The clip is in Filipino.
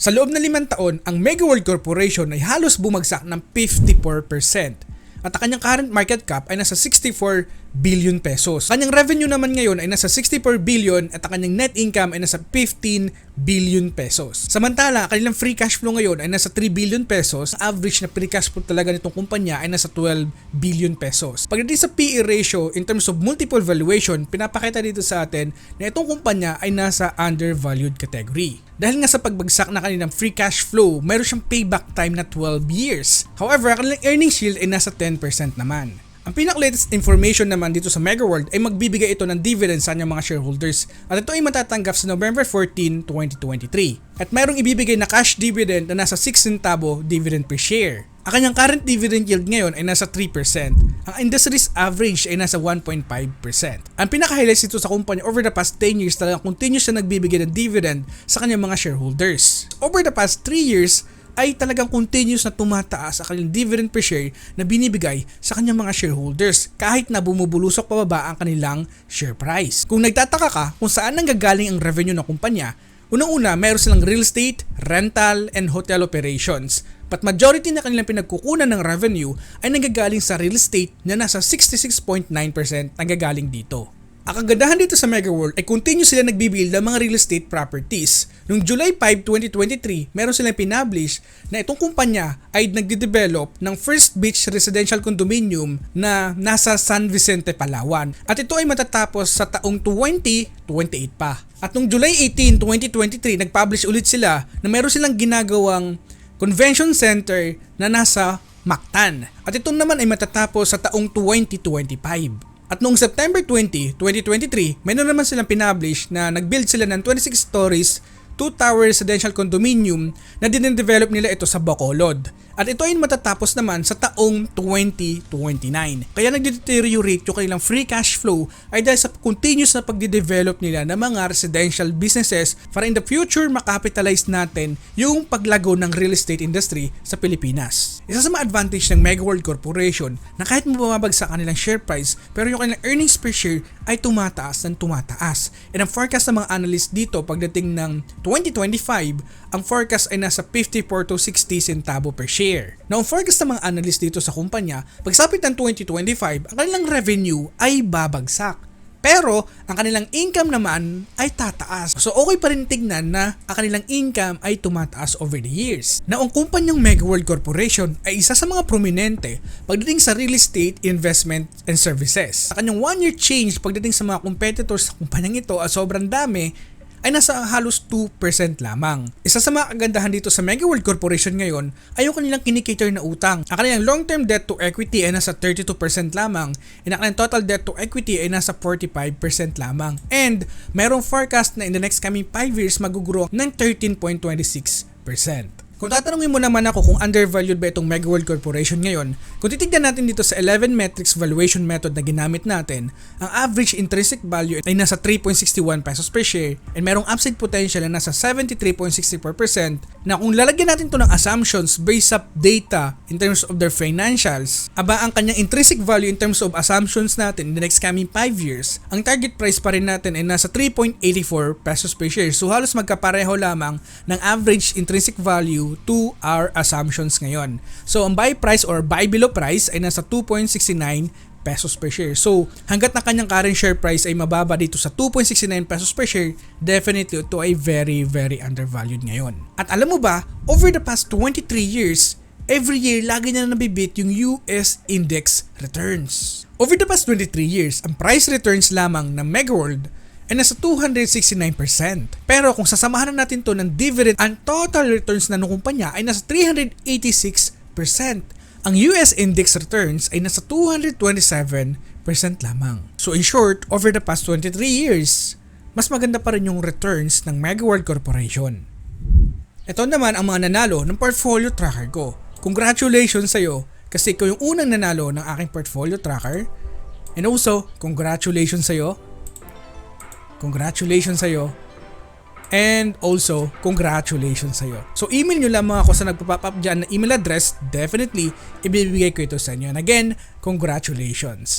Sa loob ng 5 taon, ang Mega World Corporation ay halos bumagsak ng 54%. At ang kanyang current market cap ay nasa 64 billion pesos. Kanyang revenue naman ngayon ay nasa 64 billion at ang kanyang net income ay nasa 15 billion pesos. Samantala, kanilang free cash flow ngayon ay nasa 3 billion pesos. Average na free cash flow talaga nitong kumpanya ay nasa 12 billion pesos. Pagdating sa PE ratio in terms of multiple valuation, pinapakita dito sa atin na itong kumpanya ay nasa undervalued category. Dahil nga sa pagbagsak na kanilang free cash flow, mayroon siyang payback time na 12 years. However, ang kanilang earnings yield ay nasa 10% naman. Ang pinaka-latest information naman dito sa Megaworld ay magbibigay ito ng dividend sa kanyang mga shareholders at ito ay matatanggap sa November 14, 2023. At mayroong ibibigay na cash dividend na nasa 6 centavo dividend per share. Ang kanyang current dividend yield ngayon ay nasa 3%. Ang industry's average ay nasa 1.5%. Ang pinaka-highlights dito sa kumpanya over the past 10 years talagang continuous na nagbibigay ng dividend sa kanyang mga shareholders. Over the past 3 years, ay talagang continuous na tumataas ang kanilang dividend per share na binibigay sa kanyang mga shareholders kahit na bumubulusok pababa ang kanilang share price. Kung nagtataka ka kung saan nanggagaling ang revenue ng kumpanya, unang-una mayroon silang real estate, rental, and hotel operations. But majority na kanilang pinagkukunan ng revenue ay nanggagaling sa real estate na nasa 66.9% nanggagaling dito. Ang kagandahan dito sa Megaworld ay continue sila nagbibuild ng mga real estate properties. Noong July 5, 2023, meron silang pinablish na itong kumpanya ay nagde-develop ng First Beach Residential Condominium na nasa San Vicente, Palawan. At ito ay matatapos sa taong 2028 pa. At noong July 18, 2023, nagpublish ulit sila na meron silang ginagawang convention center na nasa Mactan. At ito naman ay matatapos sa taong 2025. At noong September 20, 2023, meron naman silang pinablish na nag-build sila ng 26 stories, 2-tower residential condominium na dindevelop nila ito sa Bacolod. At ito ay matatapos naman sa taong 2029. Kaya nagdeteriorate yung kanilang free cash flow ay dahil sa continuous na pagde-develop nila ng mga residential businesses para in the future makapitalize natin yung paglago ng real estate industry sa Pilipinas. Isa sa mga advantage ng Megaworld Corporation na kahit mababagsak kanilang share price pero yung kanilang earnings per share ay tumataas ng tumataas. And ang forecast ng mga analyst dito pagdating ng 2025, ang forecast ay nasa 54 to 60 centavo per share. Now, ang forecast ng mga analyst dito sa kumpanya, pagsapit ng 2025, ang kanilang revenue ay babagsak. Pero, ang kanilang income naman ay tataas. So, okay pa rin tignan na ang kanilang income ay tumataas over the years. Now, ang kumpanyang Megaworld Corporation ay isa sa mga prominente pagdating sa real estate, investment, and services. Sa kanyang 1-year change pagdating sa mga competitors sa kumpanyang ito at sobrang dami, ay nasa halos 2% lamang. Isa sa mga kagandahan dito sa Megaworld Corporation ngayon ay yung kanilang kinikater na utang. Ang kanilang long-term debt to equity ay nasa 32% lamang and ang kanilang total debt to equity ay nasa 45% lamang. And mayroong forecast na in the next coming 5 years mag-grow ng 13.26%. Kung tatanungin mo naman ako kung undervalued ba itong Megaworld Corporation ngayon, kung titignan natin dito sa 11 metrics valuation method na ginamit natin, ang average intrinsic value ay nasa 3.61 pesos per share and merong upside potential na nasa 73.64% na kung lalagyan natin to ng assumptions based up data in terms of their financials, aba ang kanyang intrinsic value in terms of assumptions natin in the next coming 5 years, ang target price pa rin natin ay nasa 3.84 pesos per share. So halos magkapareho lamang ng average intrinsic value to our assumptions ngayon. So, ang buy price or buy below price ay nasa 2.69 pesos per share. So, hanggat na kanyang current share price ay mababa dito sa 2.69 pesos per share, definitely ito ay very, very undervalued ngayon. At alam mo ba, over the past 23 years, every year lagi na nabibit yung US index returns. Over the past 23 years, ang price returns lamang ng Megaworld ay nasa 269%. Pero kung sasamahan na natin to ng dividend, ang total returns na ng kumpanya ay nasa 386%. Ang US index returns ay nasa 227% lamang. So in short, over the past 23 years, mas maganda pa rin yung returns ng Megaworld Corporation. Ito naman ang mga nanalo ng portfolio tracker ko. Congratulations sa'yo kasi ikaw yung unang nanalo ng aking portfolio tracker. And also, congratulations sa'yo. Congratulations sa'yo. And also, congratulations sa'yo. So, email nyo lang mga ako sa nagpa-pop up dyan na email address. Definitely, ibibigay ko ito sa inyo. And again, congratulations.